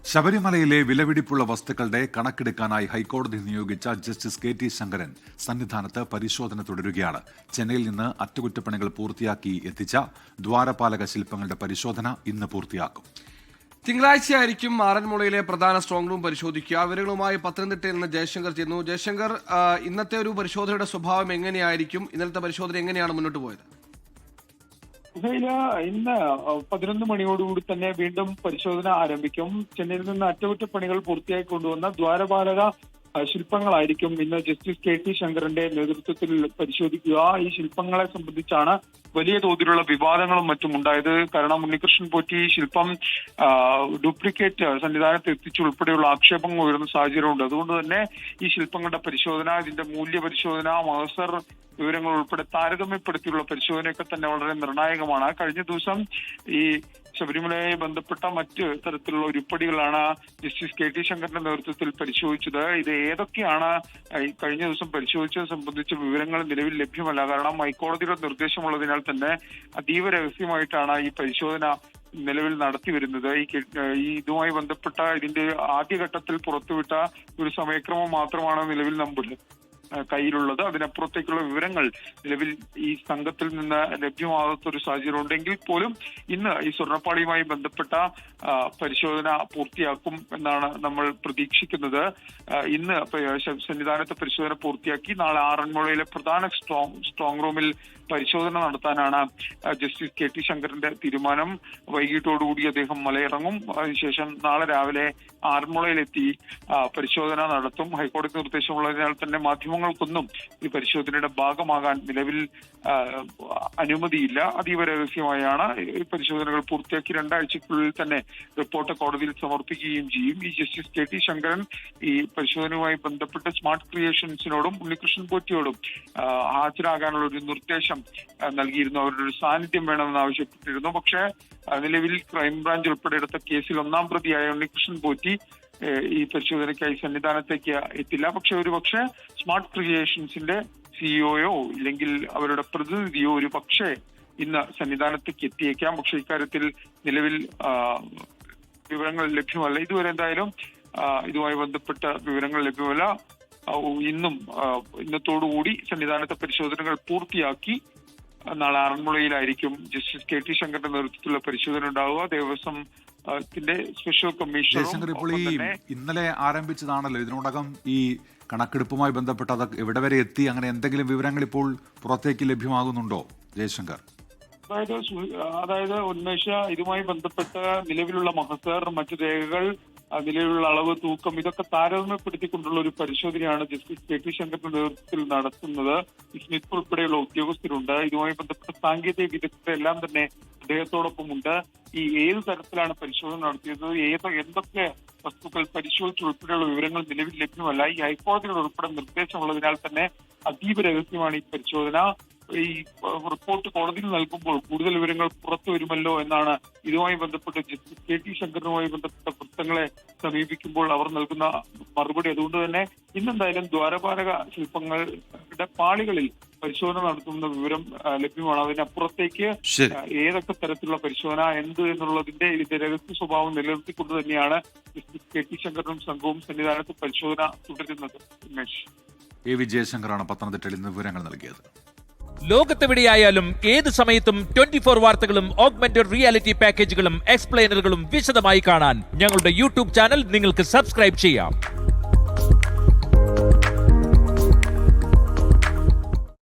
ശബരിമലയിലെ വിലപിടിപ്പുള്ള വസ്തുക്കളുടെ കണക്കെടുക്കാനായി ഹൈക്കോടതി നിയോഗിച്ച ജസ്റ്റിസ് കെ.ടി. ശങ്കരൻ സന്നിധാനത്ത് പരിശോധന തുടരുകയാണ്. ചെന്നൈയിൽ നിന്ന് അറ്റകുറ്റപ്പണികൾ പൂർത്തിയാക്കി എത്തിച്ച ദ്വാരപാലക ശില്പങ്ങളുടെ പരിശോധന ഇന്ന് പൂർത്തിയാക്കും. തിങ്കളാഴ്ചയായിരിക്കും ആറന്മുളയിലെ പ്രധാന സ്ട്രോങ് റൂം പരിശോധിക്കുക. വിവരങ്ങളുമായി പത്തനംതിട്ടയിൽ നിന്ന് ജയശങ്കർ ചെയ്യുന്നു. ജയശങ്കർ, ഇന്നത്തെ ഒരു പരിശോധനയുടെ സ്വഭാവം എങ്ങനെയായിരിക്കും? ഇന്നലത്തെ പരിശോധന എങ്ങനെയാണ് മുന്നോട്ട് പോയത്? ഇന്ന് 11 മണിയോടുകൂടി തന്നെ വീണ്ടും പരിശോധന ആരംഭിക്കും. ചെന്നൈയിൽ നിന്ന് അറ്റകുറ്റപ്പണികൾ പൂർത്തിയാക്കി കൊണ്ടുവന്ന ദ്വാരപാലക ശില്പങ്ങളായിരിക്കും ഇന്ന് ജസ്റ്റിസ് കെ.ടി. ശങ്കരന്റെ നേതൃത്വത്തിൽ പരിശോധിക്കുക. ഈ ശില്പങ്ങളെ സംബന്ധിച്ചാണ് വലിയ തോതിലുള്ള വിവാദങ്ങളും മറ്റും ഉണ്ടായത്. കാരണം ഉണ്ണികൃഷ്ണൻ പോറ്റി ശില്പം ഡ്യൂപ്ലിക്കേറ്റ് സന്നിധാനത്ത് എത്തിച്ചുൾപ്പെടെയുള്ള ആക്ഷേപങ്ങൾ ഉയർന്ന സാഹചര്യമുണ്ട്. അതുകൊണ്ട് തന്നെ ഈ ശില്പങ്ങളുടെ പരിശോധന, ഇതിന്റെ മൂല്യപരിശോധന, മഹസർ വിവരങ്ങൾ ഉൾപ്പെടെ താരതമ്യപ്പെടുത്തിയുള്ള പരിശോധനയൊക്കെ തന്നെ വളരെ നിർണായകമാണ്. കഴിഞ്ഞ ദിവസം ഈ ശബരിമലയെ ബന്ധപ്പെട്ട മറ്റ് തരത്തിലുള്ള ഉരുപ്പടികളാണ് ജസ്റ്റിസ് കെ.ടി. ശങ്കറിന്റെ നേതൃത്വത്തിൽ പരിശോധിച്ചത്. ഇത് ഏതൊക്കെയാണ് കഴിഞ്ഞ ദിവസം പരിശോധിച്ചത് സംബന്ധിച്ച വിവരങ്ങൾ നിലവിൽ ലഭ്യമല്ല. കാരണം ഹൈക്കോടതിയുടെ നിർദ്ദേശമുള്ളതിനാൽ തന്നെ അതീവ രഹസ്യമായിട്ടാണ് ഈ പരിശോധന നിലവിൽ നടത്തി വരുന്നത്. ഇതുമായി ബന്ധപ്പെട്ട ഇതിന്റെ ആദ്യഘട്ടത്തിൽ പുറത്തുവിട്ട ഒരു സമയക്രമം മാത്രമാണ് നിലവിൽ നമ്മുടെ കയ്യിലുള്ളത്. അതിനപ്പുറത്തേക്കുള്ള വിവരങ്ങൾ നിലവിൽ ഈ സംഘത്തിൽ നിന്ന് ലഭ്യമാകാത്ത ഒരു സാഹചര്യം ഉണ്ടെങ്കിൽ പോലും ഇന്ന് ഈ സ്വർണ്ണപ്പാളിയുമായി ബന്ധപ്പെട്ട പരിശോധന പൂർത്തിയാക്കും എന്നാണ് നമ്മൾ പ്രതീക്ഷിക്കുന്നത്. ഇന്ന് സന്നിധാനത്തെ പരിശോധന പൂർത്തിയാക്കി നാളെ ആറന്മുളയിലെ പ്രധാന സ്ട്രോങ് റൂമിൽ പരിശോധന നടത്താനാണ് ജസ്റ്റിസ് കെ.ടി. ശങ്കറിന്റെ തീരുമാനം. വൈകിട്ടോടുകൂടി അദ്ദേഹം മലയിറങ്ങും. അതിനുശേഷം നാളെ രാവിലെ ആറന്മുളയിലെത്തി പരിശോധന നടത്തും. ഹൈക്കോടതി നിർദ്ദേശമുള്ളതിനാൽ തന്നെ മാധ്യമങ്ങൾക്കൊന്നും ഈ പരിശോധനയുടെ ഭാഗമാകാൻ നിലവിൽ അനുമതിയില്ല. അതീവ രഹസ്യമായാണ് ഈ പരിശോധനകൾ പൂർത്തിയാക്കി 2 ആഴ്ചക്കുള്ളിൽ തന്നെ റിപ്പോർട്ട് കോടതിയിൽ സമർപ്പിക്കുകയും ചെയ്യും. ഈ ജസ്റ്റിസ് കെ.ടി. ശങ്കരൻ ഈ പരിശോധനയുമായി ബന്ധപ്പെട്ട് സ്മാർട്ട് ക്രിയേഷൻസിനോടും ഉണ്ണികൃഷ്ണൻ പോറ്റിയോടും ഹാജരാകാനുള്ള ഒരു നിർദ്ദേശം നൽകിയിരുന്നു. അവരുടെ ഒരു സാന്നിധ്യം വേണമെന്ന് ആവശ്യപ്പെട്ടിരുന്നു. പക്ഷേ നിലവിൽ ക്രൈംബ്രാഞ്ച് ഉൾപ്പെടെ എടുത്ത കേസിൽ 1-ാം പ്രതിയായ ഉണ്ണികൃഷ്ണൻ പോറ്റി ഈ പരിശോധനയ്ക്കായി സന്നിധാനത്തേക്ക് എത്തില്ല. പക്ഷെ സ്മാർട്ട് ക്രിയേഷൻസിന്റെ സിഇഒയോ ഇല്ലെങ്കിൽ അവരുടെ പ്രതിനിധിയോ ഒരു പക്ഷേ ഇന്ന് സന്നിധാനത്തേക്ക് എത്തിയേക്കാം. പക്ഷെ ഇക്കാര്യത്തിൽ നിലവിൽ വിവരങ്ങൾ ലഭ്യമല്ല. ഇതുവരെ എന്തായാലും ഇതുമായി ബന്ധപ്പെട്ട വിവരങ്ങൾ ലഭ്യമല്ല. ഇന്നത്തോടുകൂടി സന്നിധാനത്തെ പരിശോധനകൾ പൂർത്തിയാക്കി നാളെ ആറന്മുളയിലായിരിക്കും ജസ്റ്റിസ് കെ.ടി. ശങ്കറിന്റെ നേതൃത്വത്തിലുള്ള പരിശോധന ഉണ്ടാവുക. ദേവസ്വത്തിന്റെ സ്പെഷ്യൽ കമ്മീഷണർ ഇപ്പോൾ ഈ ഇന്നലെ ആരംഭിച്ചതാണല്ലോ. ഇതിനോടകം ഈ കണക്കെടുപ്പുമായി ബന്ധപ്പെട്ട് അത് എവിടെ വരെ എത്തി, അങ്ങനെ എന്തെങ്കിലും വിവരങ്ങൾ ഇപ്പോൾ പുറത്തേക്ക് ലഭ്യമാകുന്നുണ്ടോ ജയശങ്കർ? അതായത് ഉന്മേഷ, ഇതുമായി ബന്ധപ്പെട്ട് നിലവിലുള്ള മഹസർ, മറ്റു രേഖകൾ, നിലവിലുള്ള അളവ്, തൂക്കം, ഇതൊക്കെ താരതമ്യപ്പെടുത്തിക്കൊണ്ടുള്ള ഒരു പരിശോധനയാണ് ജസ്റ്റിസ് കെ.ടി. ശങ്കറിന്റെ നേതൃത്വത്തിൽ നടത്തുന്നത്. സ്മിത്ത് ഉൾപ്പെടെയുള്ള ഉദ്യോഗസ്ഥരുണ്ട്. ഇതുമായി ബന്ധപ്പെട്ട സാങ്കേതിക വിദഗ്ധരെല്ലാം തന്നെ അദ്ദേഹത്തോടൊപ്പം ഉണ്ട്. ഈ ഏത് തരത്തിലാണ് പരിശോധന നടത്തിയത്, എന്തൊക്കെ വസ്തുക്കൾ പരിശോധിച്ചുൾപ്പെടെയുള്ള വിവരങ്ങൾ നിലവിൽ ലഭ്യമല്ല. ഈ ഹൈക്കോടതിയുടെ ഉൾപ്പെടെ നിർദ്ദേശമുള്ളതിനാൽ തന്നെ അതീവ രഹസ്യമാണ് ഈ പരിശോധന. ഈ റിപ്പോർട്ട് കോടതിയിൽ നൽകുമ്പോൾ കൂടുതൽ വിവരങ്ങൾ പുറത്തു വരുമല്ലോ എന്നാണ് ഇതുമായി ബന്ധപ്പെട്ട് ജസ്റ്റിസ് കെ.ടി. ശങ്കറുമായി ബന്ധപ്പെട്ട വൃത്തങ്ങളെ സമീപിക്കുമ്പോൾ അവർ നൽകുന്ന മറുപടി. അതുകൊണ്ട് തന്നെ ഇന്നെന്തായാലും ദ്വാരപാലക ശില്പങ്ങളുടെ പാളികളിൽ പരിശോധന നടത്തുന്ന വിവരം ലഭ്യമാണ്. അതിനപ്പുറത്തേക്ക് ഏതൊക്കെ തരത്തിലുള്ള പരിശോധന എന്നുള്ളതിന്റെ ഇതിന്റെ രഹസ്യ സ്വഭാവം നിലനിർത്തിക്കൊണ്ട് തന്നെയാണ് ജസ്റ്റിസ് കെ.ടി. ശങ്കറിനും സംഘവും സന്നിധാനത്ത് പരിശോധന തുടരുന്നത്. ഉന്മേഷ്, എ.വി. ജയശങ്കറാണ് പത്തനംതിട്ടയിൽ നിന്ന് വിവരങ്ങൾ നൽകിയത്. ലോകത്തെവിടെയായാലും ഏത് സമയത്തും 24 വാർത്തകളും ഓഗ്മെന്റഡ് റിയാലിറ്റി പാക്കേജുകളും എക്സ്പ്ലെയിനറുകളും വിശദമായി കാണാൻ ഞങ്ങളുടെ യൂട്യൂബ് ചാനൽ നിങ്ങൾക്ക് സബ്സ്ക്രൈബ് ചെയ്യാം.